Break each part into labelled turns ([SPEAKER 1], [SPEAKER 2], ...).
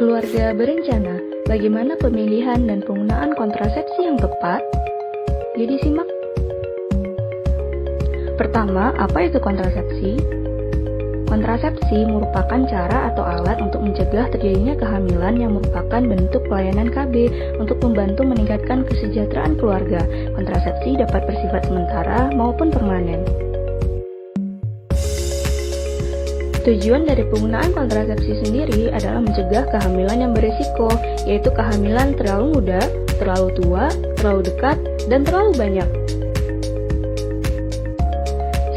[SPEAKER 1] Keluarga berencana, bagaimana pemilihan dan penggunaan kontrasepsi yang tepat? Jadi simak. Pertama, apa itu kontrasepsi? Kontrasepsi merupakan cara atau alat untuk mencegah terjadinya kehamilan yang merupakan bentuk pelayanan KB untuk membantu meningkatkan kesejahteraan keluarga. Kontrasepsi dapat bersifat sementara maupun permanen. Tujuan dari penggunaan kontrasepsi sendiri adalah mencegah kehamilan yang berisiko, yaitu kehamilan terlalu muda, terlalu tua, terlalu dekat, dan terlalu banyak.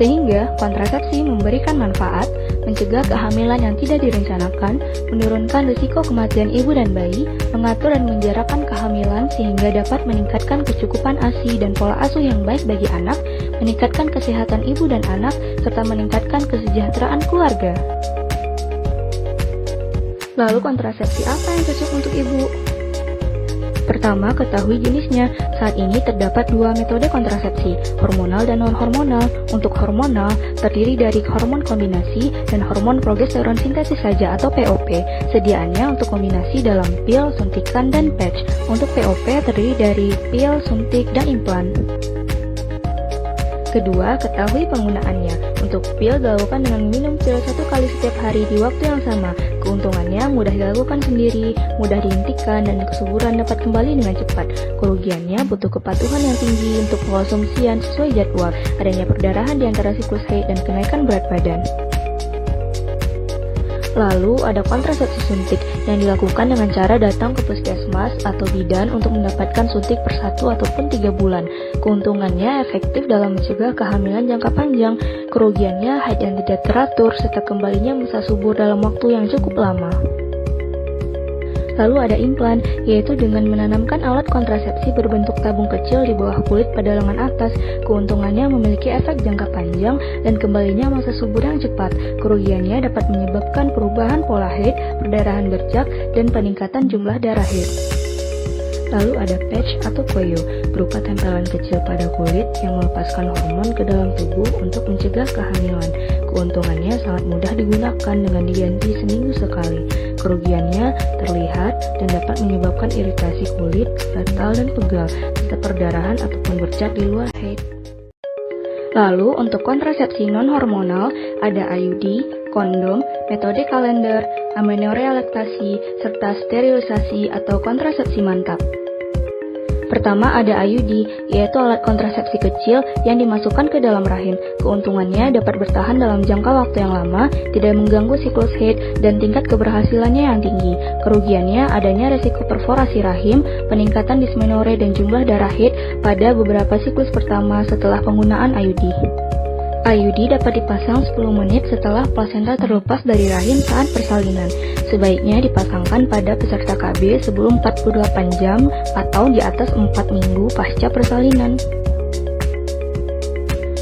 [SPEAKER 1] Sehingga kontrasepsi memberikan manfaat, mencegah kehamilan yang tidak direncanakan, menurunkan risiko kematian ibu dan bayi, mengatur dan menjarakan kehamilan sehingga dapat meningkatkan kecukupan ASI dan pola asuh yang baik bagi anak, meningkatkan kesehatan ibu dan anak, serta meningkatkan kesejahteraan keluarga. Lalu kontrasepsi apa yang cocok untuk ibu? Pertama, ketahui jenisnya. Saat ini terdapat dua metode kontrasepsi, hormonal dan non-hormonal. Untuk hormonal, terdiri dari hormon kombinasi dan hormon progesteron sintesis saja atau POP. Sediaannya untuk kombinasi dalam pil, suntikan, dan patch. Untuk POP terdiri dari pil, suntik, dan implan. Kedua, ketahui penggunaannya. Untuk pil, dilakukan dengan minum pil 1 kali setiap hari di waktu yang sama. Keuntungannya mudah dilakukan sendiri, mudah dihentikan, dan kesuburan dapat kembali dengan cepat. Kerugiannya butuh kepatuhan yang tinggi untuk pengkonsumsian sesuai jadwal, adanya perdarahan di antara siklus haid dan kenaikan berat badan. Lalu ada kontrasepsi suntik yang dilakukan dengan cara datang ke puskesmas atau bidan untuk mendapatkan suntik per 1 ataupun 3 bulan. Keuntungannya efektif dalam mencegah kehamilan jangka panjang, kerugiannya haid yang tidak teratur serta kembalinya masa subur dalam waktu yang cukup lama. Lalu ada implan, yaitu dengan menanamkan alat kontrasepsi berbentuk tabung kecil di bawah kulit pada lengan atas. Keuntungannya memiliki efek jangka panjang dan kembalinya masa subur yang cepat. Kerugiannya dapat menyebabkan perubahan pola haid, perdarahan bercak, dan peningkatan jumlah darah haid. Lalu ada patch atau koyo, berupa tempelan kecil pada kulit yang melepaskan hormon ke dalam tubuh untuk mencegah kehamilan. Keuntungannya sangat mudah digunakan dengan diganti seminggu sekali. Kerugiannya terlihat dan dapat menyebabkan iritasi kulit, gatal dan pegal, serta perdarahan ataupun bercak di luar haid. Lalu untuk kontrasepsi non-hormonal ada IUD, kondom, metode kalender, amenorrea laktasi, serta sterilisasi atau kontrasepsi mantap. Pertama ada IUD, yaitu alat kontrasepsi kecil yang dimasukkan ke dalam rahim. Keuntungannya dapat bertahan dalam jangka waktu yang lama, tidak mengganggu siklus haid, dan tingkat keberhasilannya yang tinggi. Kerugiannya adanya resiko perforasi rahim, peningkatan dismenore dan jumlah darah haid pada beberapa siklus pertama setelah penggunaan IUD. IUD dapat dipasang 10 menit setelah plasenta terlepas dari rahim saat persalinan. Sebaiknya dipasangkan pada peserta KB sebelum 48 jam atau di atas 4 minggu pasca persalinan.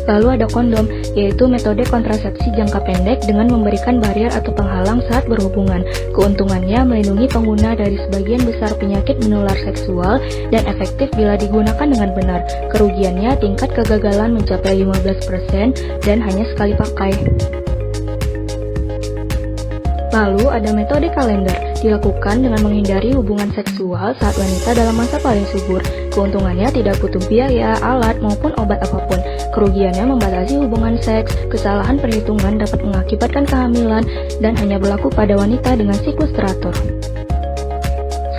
[SPEAKER 1] Lalu ada kondom, yaitu metode kontrasepsi jangka pendek dengan memberikan barier atau penghalang saat berhubungan. Keuntungannya melindungi pengguna dari sebagian besar penyakit menular seksual dan efektif bila digunakan dengan benar. Kerugiannya tingkat kegagalan mencapai 15% dan hanya sekali pakai. Lalu ada metode kalender, dilakukan dengan menghindari hubungan seksual saat wanita dalam masa paling subur. Keuntungannya tidak butuh biaya, alat, maupun obat apapun. Kerugiannya membatasi hubungan seks, kesalahan perhitungan dapat mengakibatkan kehamilan, dan hanya berlaku pada wanita dengan siklus teratur.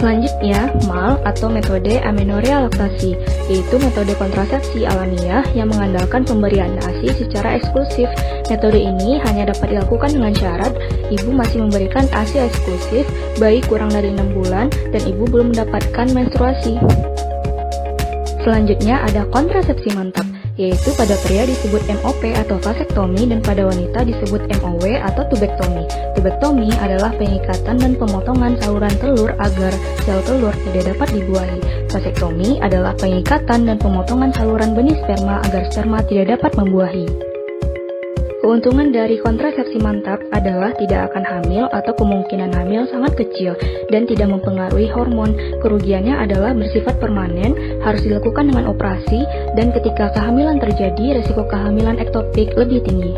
[SPEAKER 1] Selanjutnya, MAL atau metode amenorrea laktasi, yaitu metode kontrasepsi alamiah yang mengandalkan pemberian ASI secara eksklusif. Metode ini hanya dapat dilakukan dengan syarat ibu masih memberikan ASI eksklusif, bayi kurang dari 6 bulan, dan ibu belum mendapatkan menstruasi. Selanjutnya ada kontrasepsi mantap, yaitu pada pria disebut MOP atau vasektomi dan pada wanita disebut MOW atau tubektomi. Tubektomi adalah pengikatan dan pemotongan saluran telur agar sel telur tidak dapat dibuahi. Vasektomi adalah pengikatan dan pemotongan saluran benih sperma agar sperma tidak dapat membuahi. Keuntungan dari kontrasepsi mantap adalah tidak akan hamil atau kemungkinan hamil sangat kecil dan tidak mempengaruhi hormon. Kerugiannya adalah bersifat permanen, harus dilakukan dengan operasi, dan ketika kehamilan terjadi, resiko kehamilan ektopik lebih tinggi.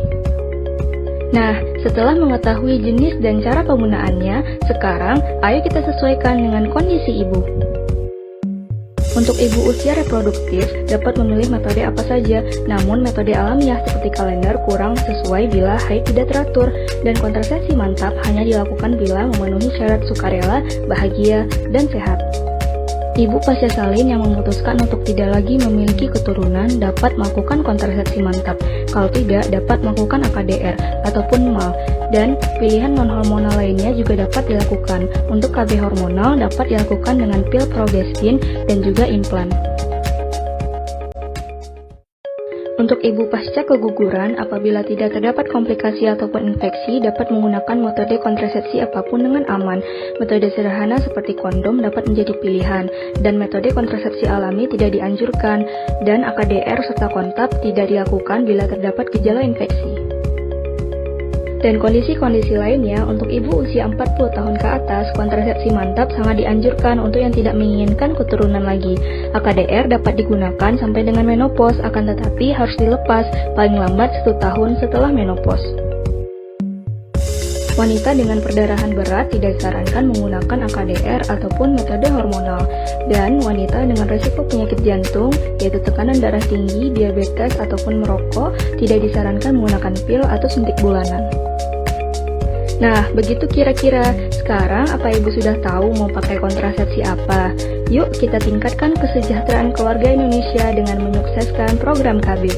[SPEAKER 1] Nah, setelah mengetahui jenis dan cara penggunaannya, sekarang ayo kita sesuaikan dengan kondisi ibu. Untuk ibu usia reproduktif, dapat memilih metode apa saja, namun metode alamiah seperti kalender kurang sesuai bila haid tidak teratur, dan kontrasepsi mantap hanya dilakukan bila memenuhi syarat sukarela, bahagia, dan sehat. Ibu pasca salin yang memutuskan untuk tidak lagi memiliki keturunan dapat melakukan kontrasepsi mantap, kalau tidak dapat melakukan AKDR ataupun MAL, dan pilihan non-hormonal lainnya juga dapat dilakukan. Untuk KB hormonal dapat dilakukan dengan pil progestin dan juga implan. Untuk ibu pasca keguguran, apabila tidak terdapat komplikasi ataupun infeksi, dapat menggunakan metode kontrasepsi apapun dengan aman. Metode sederhana seperti kondom dapat menjadi pilihan, dan metode kontrasepsi alami tidak dianjurkan, dan AKDR serta kontak tidak dilakukan bila terdapat gejala infeksi. Dan kondisi-kondisi lainnya, untuk ibu usia 40 tahun ke atas, kontrasepsi mantap sangat dianjurkan untuk yang tidak menginginkan keturunan lagi. AKDR dapat digunakan sampai dengan menopause, akan tetapi harus dilepas paling lambat 1 tahun setelah menopause. Wanita dengan perdarahan berat tidak disarankan menggunakan AKDR ataupun metode hormonal, dan wanita dengan risiko penyakit jantung, yaitu tekanan darah tinggi, diabetes, ataupun merokok, tidak disarankan menggunakan pil atau suntik bulanan. Nah, begitu kira-kira. Sekarang, apa ibu sudah tahu mau pakai kontrasepsi apa? Yuk kita tingkatkan kesejahteraan keluarga Indonesia dengan menyukseskan program KB.